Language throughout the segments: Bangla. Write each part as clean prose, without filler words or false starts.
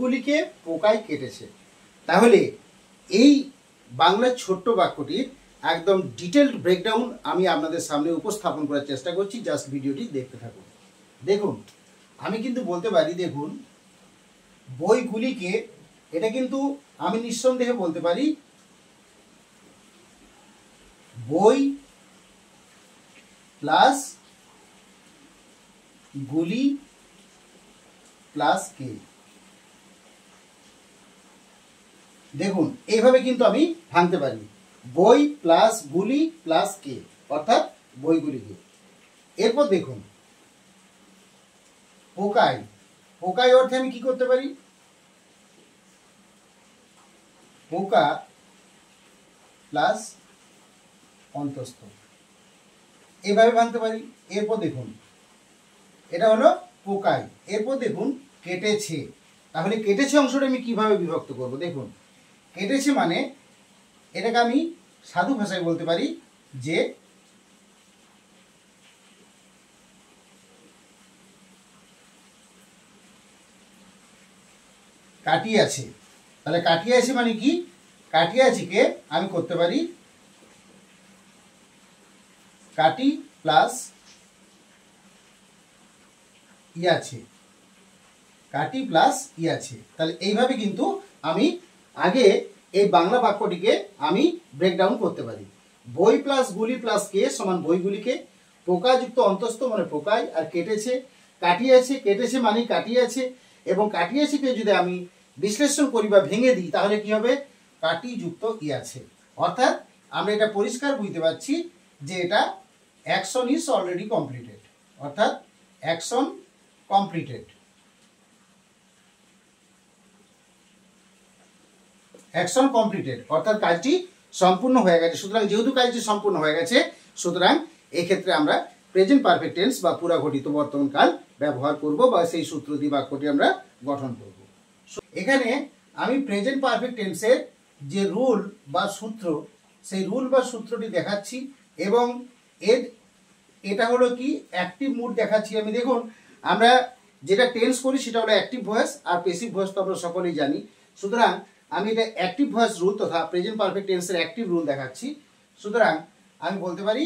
বইগুলিকে পোকায় কেটেছে। তাহলে এই বাংলার ছোট্ট বাক্যটির একদম ডিটেলড ব্রেকডাউন আমি আপনাদের সামনে উপস্থাপন করার চেষ্টা করছি। জাস্ট ভিডিওটি দেখতে থাকুন। দেখুন, আমি কিন্তু বলতে পারি, দেখুন বইগুলিকে, এটা কিন্তু আমি নিঃসন্দেহে বলতে পারি বই প্লাস গুলি প্লাস কে। দেখুন এইভাবে কিন্তু আমি ভাঙতে পারি, বই প্লাস গুলি প্লাস কে, অর্থাৎ বইগুলিকে। এরপর দেখুন পোকায়, পোকায় অর্থে আমি কি করতে পারি, পোকা প্লাস অন্তস্থ, এভাবে ভাঙতে পারি। এরপর দেখুন এটা হলো পোকায়, এরপর দেখুন কেটেছে। তাহলে কেটেছে অংশটা আমি কিভাবে বিভক্ত করব, দেখুন কেটেছে মানে এটাকে আমি সাধু ভাষায় বলতে পারি যে কাটিয়াছে। তাহলে কাটিয়াছে মানে কি, কাটিয়াছিকে আমি করতে পারি কাটি প্লাস ইয়াছে, কাটি প্লাস ইয়াছে। তাহলে এইভাবে কিন্তু আমি আগে এই বাংলা বাক্যটিকে আমি ব্রেকডাউন করতে পারি। বই প্লাস গুলি প্লাস কে সমান বইগুলিকে, পোকাযুক্ত অন্তস্থ মানে পোকায়, আর কেটেছে কাটিয়েছে, কেটেছে মানে কাটিয়েছে, এবং কাটিয়েছেকে যদি আমি বিশ্লেষণ করি বা ভেঙে দিই তাহলে কি হবে, কাটি যুক্ত ইয়াছে। অর্থাৎ আমরা এটা পরিষ্কার বুঝতে পারছি যে এটা অ্যাকশন ইজ অলরেডি কমপ্লিটেড, অর্থাৎ অ্যাকশন কমপ্লিটেড, অ্যাকশন কমপ্লিটেড অর্থাৎ কাজটি সম্পূর্ণ হয়ে গেছে। সুতরাং যেহেতু কাজটি সম্পূর্ণ হয়ে গেছে, সুতরাং এই ক্ষেত্রে আমরা প্রেজেন্ট পারফেক্ট টেন্স বা পুরাঘটিত বর্তমান কাল ব্যবহার করব বা সেই সূত্র দিয়ে বাক্যটি আমরা গঠন করব। এখানে আমি প্রেজেন্ট পারফেক্ট টেন্সের যে রুল বা সূত্র, সেই রুল বা সূত্রটি দেখাচ্ছি, এবং এটা হলো কি অ্যাক্টিভ মুড দেখাচ্ছি আমি। দেখুন আমরা যেটা টেন্স করি সেটা হলো অ্যাক্টিভ ভয়েস, আর প্যাসিভ ভয়েস তো আমরা সকলেই জানি। সুতরাং আমি এটা অ্যাক্টিভ ভয়েস রুল তথা প্রেজেন্ট পারফেক্ট টেন্সের অ্যাক্টিভ রুল দেখাচ্ছি। সুতরাং আমি বলতে পারি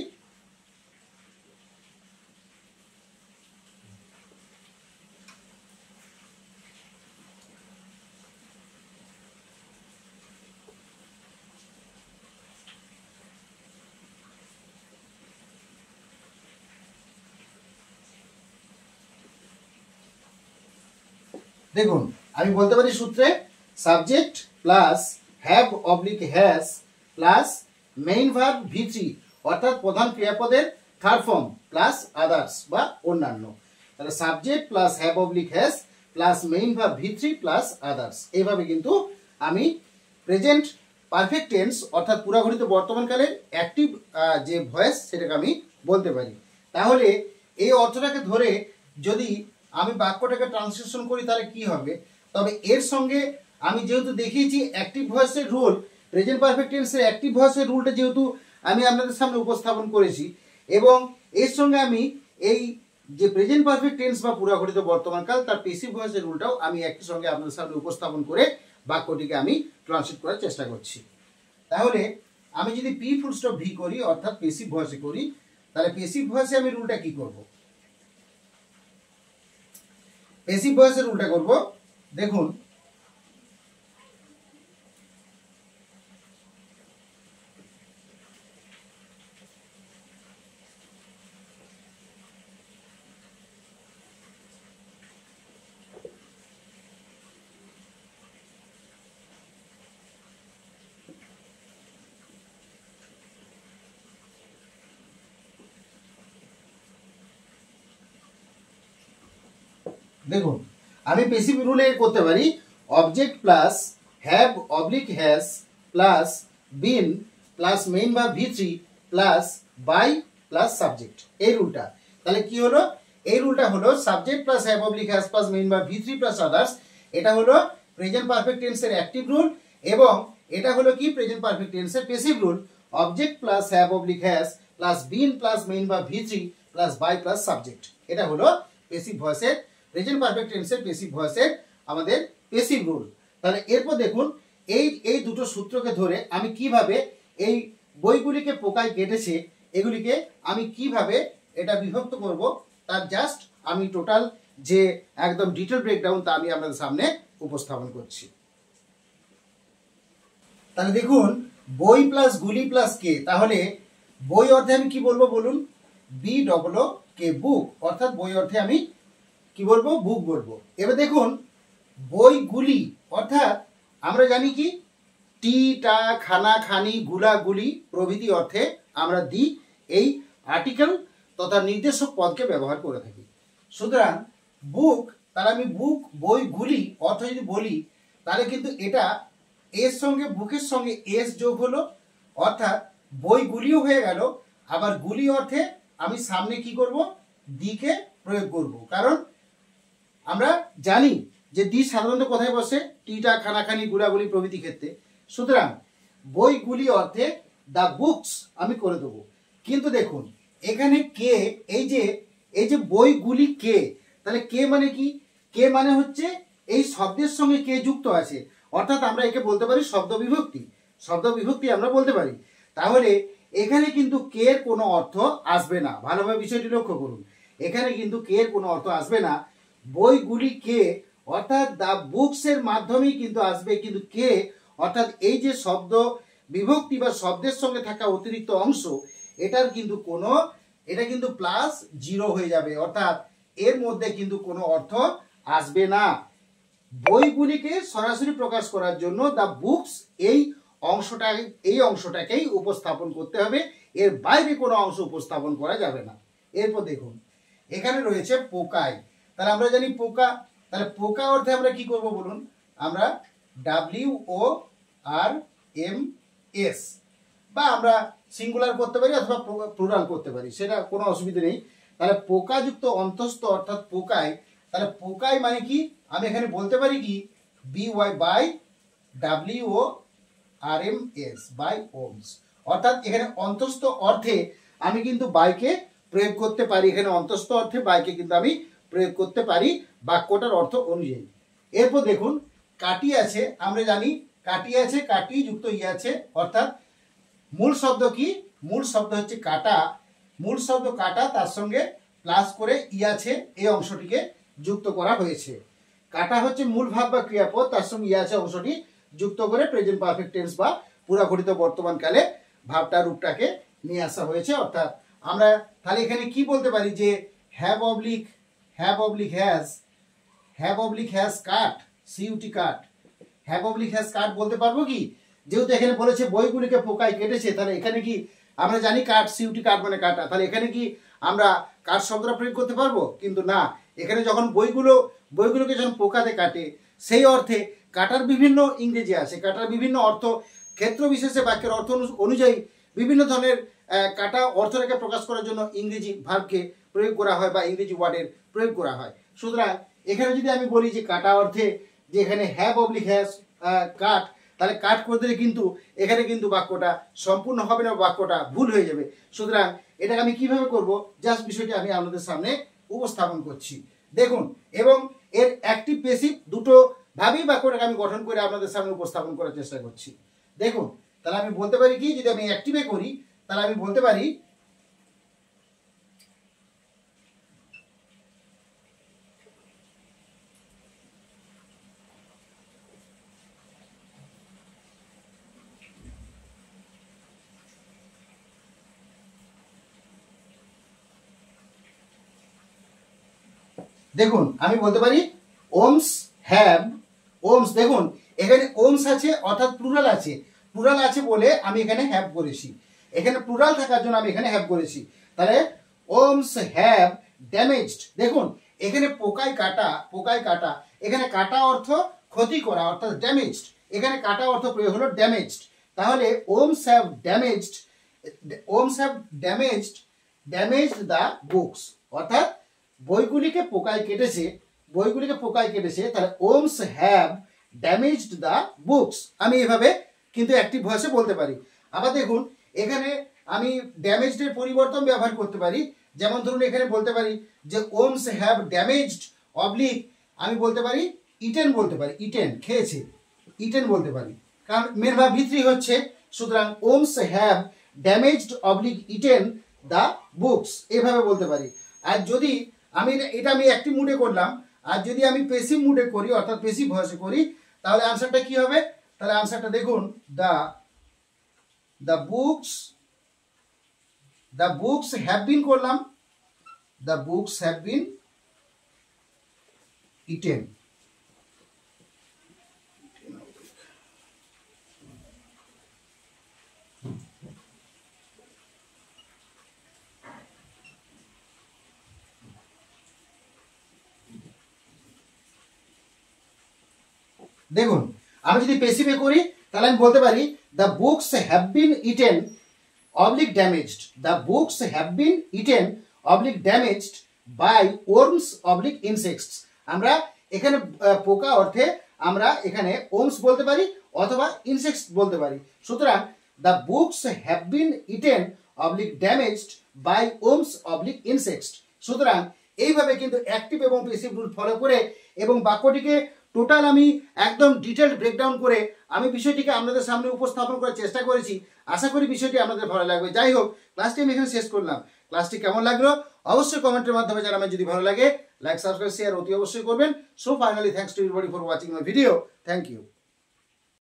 দেখুন আমি বলতে পারি সূত্রে subject plus have oblique has plus main verb V3 অর্থাৎ প্রধান ক্রিয়াপদের থার্ড ফর্ম প্লাস আদার্স বা অন্যান্য। তাহলে subject plus have oblique has plus main verb V3 plus others, এইভাবে কিন্তু আমি প্রেজেন্ট পারফেক্ট টেন্স অর্থাৎ পুরাঘটিত বর্তমানকালের অ্যাক্টিভ যে ভয়েস সেটাকে আমি বলতে পারি। তাহলে এই অর্থটাকে ধরে যদি আমি বাক্যটাকে ট্রান্সলেশন করি তাহলে কি হবে, তবে এর সঙ্গে আমি যেহেতু দেখিয়েছি অ্যাক্টিভ ভয়েসের রুল, প্রেজেন্ট পারফেক্ট টেন্সের অ্যাক্টিভ ভয়েসের রুলটা যেহেতু আমি আপনাদের সামনে উপস্থাপন করেছি, এবং এর সঙ্গে আমি এই যে প্রেজেন্ট পারফেক্ট টেন্স বা পুরাঘটিত বর্তমানকাল তার প্যাসিভ ভয়েসের রুলটাও আমি একই সঙ্গে আপনাদের সামনে উপস্থাপন করে বাক্যটিকে আমি ট্রান্সলেট করার চেষ্টা করছি। তাহলে আমি যদি পি ফুল স্টপ ভি করি অর্থাৎ প্যাসিভ ভয়েসে করি, তাহলে প্যাসিভ ভয়েসে আমি রুলটা কি করব, প্যাসিভ ভয়েসের রুলটা করব। দেখুন দেখুন আমি প্যাসিভ রুলে করতে পারি object plus have oblique has plus been plus main বা V3 plus by plus subject, এই রুলটা। তাহলে কি হলো, এই রুলটা হলো subject plus have oblique has plus main বা V3 প্লাস আদার্স, এটা হলো প্রেজেন্ট পারফেক্ট টেন্সের অ্যাক্টিভ রুল, এবং এটা হলো কি প্রেজেন্ট পারফেক্ট টেন্সের passive rule, object plus have oblique has plus been plus main বা V3 plus by plus subject. এটা হলো প্যাসিভ ভয়েসের, প্রেজেন্ট পারফেক্ট টেন্সের প্যাসিভ ভয়েসের আমাদের পেসিভ রুল। তাহলে এরপর দেখুন এই এই দুটো সূত্রকে ধরে আমি কিভাবে এই বইগুলিকে পোকায় কেটেছে এগুলিকে আমি কিভাবে এটা বিভক্ত করব তার জাস্ট আমি টোটাল যে একদম ডিটেল ব্রেকডাউন তা আমি আপনাদের সামনে উপস্থাপন করছি। তাহলে দেখুন বই প্লাস গুলি প্লাস কে, তাহলে বই অর্থে আমি কি বলবো বলুন, বি ডবল ও কে বুক, অর্থাৎ বই অর্থে আমি কি বলবো, বুক বলবো। এবার দেখুন বইগুলি অর্থাৎ আমরা জানি কি টি টা খানা খানি গুলা গুলি প্রভৃতি অর্থে আমরা দি এই আর্টিকেল তথা নির্দেশক পদকে ব্যবহার করে থাকি। সুতরাং বুক, তাহলে আমি বুক বইগুলি অর্থ যদি বলি তাহলে কিন্তু এটা এর সঙ্গে বুকের সঙ্গে এস যোগ হলো, অর্থাৎ বইগুলিও হয়ে গেল। আবার গুলি অর্থে আমি সামনে কি করব, দিকে প্রয়োগ করব, কারণ আমরা জানি যে দি সাধারণত কোথায় বসে, টিটা খানাখানি গুলাগুলি প্রভৃতি ক্ষেত্রে। সুতরাং বইগুলি অর্থে দ্য বুকস আমি করে দেবো। কিন্তু দেখুন এখানে কে, এই যে বইগুলি কে, তাহলে কে মানে কি, কে মানে হচ্ছে এই শব্দের সঙ্গে কে যুক্ত আছে, অর্থাৎ আমরা একে বলতে পারি শব্দ বিভক্তি, শব্দ বিভক্তি আমরা বলতে পারি। তাহলে এখানে কিন্তু কে এর কোনো অর্থ আসবে না, ভালোভাবে বিষয়টি লক্ষ্য করুন, এখানে কিন্তু কে এর কোনো অর্থ আসবে না। বইগুলি কে অর্থাৎ দ্য বুকস এর মাধ্যমেই কিন্তু আসবে, কিন্তু কে অর্থাৎ এই যে শব্দ বিভক্তি বা শব্দের সঙ্গে থাকা অতিরিক্ত অংশ এটার কিন্তু কোনো, এটা কিন্তু প্লাস জিরো হয়ে যাবে, অর্থাৎ এর মধ্যে কিন্তু কোনো অর্থ আসবে না। বইগুলিকে সরাসরি প্রকাশ করার জন্য দ্য বুকস এই অংশটাকেই উপস্থাপন করতে হবে, এর বাইরে কোনো অংশ উপস্থাপন করা যাবে না। এরপর দেখুন এখানে রয়েছে পোকায়, তাহলে আমরা জানি পোকা, তাহলে পোকা অর্থে আমরা কি করব বলুন, আমরা WORMS বা আমরা সিঙ্গুলার করতে পারি অথবা প্লুরাল করতে পারি, সেটা কোনো অসুবিধা নেই। তাহলে পোকাযুক্ত অন্তস্থ অর্থাৎ পোকায়, তাহলে পোকায় মানে কি আমি এখানে বলতে পারি কি BY by WORMS by worms, অর্থাৎ এখানে অন্তস্থ অর্থে আমি কিন্তু বাইকে প্রয়োগ করতে পারি, এখানে অন্তস্থ অর্থে বাইকে কিন্তু আমি প্রয়োগ করতে পারি বাক্যটার অর্থ অনুযায়ী। এরপর দেখুন কাটি আছে, আমরা জানি কাটি আছে, কাটি যুক্ত ই আছে, অর্থাৎ মূল শব্দ কি, মূল শব্দ হচ্ছে কাটা, মূল শব্দ কাটা তার সঙ্গে প্লাস করে ই আছে, এই অংশটিকে যুক্ত করা হয়েছে। কাটা হচ্ছে মূল ভাব বা ক্রিয়াপদ, তার সঙ্গে ই আছে অংশটি যুক্ত করে প্রেজেন্ট পারফেক্ট টেন্স বা পুরাঘটিত বর্তমানকালে ভাবটা রূপটাকে নিয়ে আসা হয়েছে। অর্থাৎ আমরা তাহলে এখানে কি বলতে পারি যে হ্যাভ অবলিক হ্যাজ কাট, সিউটি cut, have oblique has cut বলতে পারবো কি, যেহেতু এখানে বলেছে বইগুলিকে পোকায় কেটেছে, তাহলে এখানে কি আমরা জানি কাট, সিউটি কাট মানে কাটা, তাহলে এখানে কি আমরা কাট শব্দটা প্রয়োগ করতে পারবো, কিন্তু না, এখানে যখন বইগুলোকে যখন পোকাতে কাটে সেই অর্থে কাটার বিভিন্ন ইংরেজি আছে, কাটার বিভিন্ন অর্থ ক্ষেত্র বিশেষে বাক্যের অর্থ অনুযায়ী বিভিন্ন ধরনের কাটা অর্থটাকে প্রকাশ করার জন্য ইংরেজি ভার্বকে প্রয়োগ করা হয় বা ইংরেজি ওয়ার্ডের প্রয়োগ করা হয়। সুতরাং এখানে যদি আমি বলি যে কাটা অর্থে যে এখানে হ্যাভ অবলিক হ্যাজ কাট, তাহলে কাট করে দিলে কিন্তু এখানে কিন্তু বাক্যটা সম্পূর্ণ হবে না, বাক্যটা ভুল হয়ে যাবে। সুতরাং এটাকে আমি কিভাবে করব, জাস্ট বিষয়টি আমি আপনাদের সামনে উপস্থাপন করছি দেখুন, এবং এর অ্যাক্টিভ প্যাসিভ দুটো ভাবেই বাক্যটাকে আমি গঠন করে আপনাদের সামনে উপস্থাপন করার চেষ্টা করছি। দেখুন তাহলে আমি বলতে পারি কি, যদি আমি অ্যাক্টিভে করি তাহলে আমি বলতে পারি দেখুন আমি বলতে পারি ওমস হ্যাভ, ওমস দেখুন এখানে ওমস আছে অর্থাৎ প্লুরাল আছে বলে আমি এখানে হ্যাভ করেছি, এখানে প্লুরাল থাকার জন্য আমি এখানে হ্যাভ করেছি। তাহলে ওমস হ্যাভ ড্যামেজড, দেখুন এখানে পোকায় কাটা, এখানে কাটা অর্থ ক্ষতি করা অর্থাৎ ড্যামেজড, এখানে কাটা অর্থ প্রয়োগ হলো ড্যামেজড। তাহলে ohms have damaged the books, অর্থাৎ বইগুলিকে পোকায় কেটেছে, তাহলে ohms have damaged the books আমি এভাবে কিন্তু অ্যাক্টিভ ভয়েসে বলতে পারি। আবার দেখুন এখানে আমি ড্যামেজডের পরিবর্তন ব্যবহার করতে পারি, যেমন ধরুন এখানে বলতে পারি যে ওমস হ্যাভ ড্যামেজড অবলিক, আমি বলতে পারি ইটেন বলতে পারি, ইটেন খেয়েছে, ইটেন বলতে পারি, কারণ মেন ভার্ব ভি থ্রি হচ্ছে। সুতরাং ohms have damaged oblique eaten the books, এভাবে বলতে পারি। আর যদি এটা আমি অ্যাক্টিভ মুডে করলাম, আর যদি আমি পেসিভ মুডে করি অর্থাৎ পেসিভ ভয়েসে করি, তাহলে আনসারটা কি হবে? তাহলে আনসারটা দেখুন, দ্য বুকস হ্যাভ বিন করলাম, the books have been eaten. দেখুন আমি যদি পেসিভে করি তাহলে আমি বলতে পারি the books have been eaten oblique damaged, the books have been eaten oblique damaged by worms oblique insects. আমরা এখানে পোকা অর্থে আমরা এখানে ওর্মস বলতে পারি অথবা ইনসেক্টস বলতে পারি। সুতরাং the books have been eaten oblique damaged by worms oblique insects. সুতরাং এইভাবে কিন্তু অ্যাক্টিভ এবং পেসিভ রুল ফলো করে এবং বাক্যটিকে টোটাল আমি একদম ডিটেলড ব্রেকডাউন করে আমি বিষয়টিকে আপনাদের সামনে উপস্থাপন করার চেষ্টা করেছি। আশা করি বিষয়টি আপনাদের ভালো লাগবে। যাই হোক, ক্লাসটি আমি এখানে শেষ করলাম। ক্লাসটি কেমন লাগলো অবশ্যই কমেন্টের মাধ্যমে জানাবেন। যদি ভালো লাগে লাইক, সাবস্ক্রাইব, শেয়ার অতি অবশ্যই করবেন। So finally thanks to everybody for watching my video. Thank you.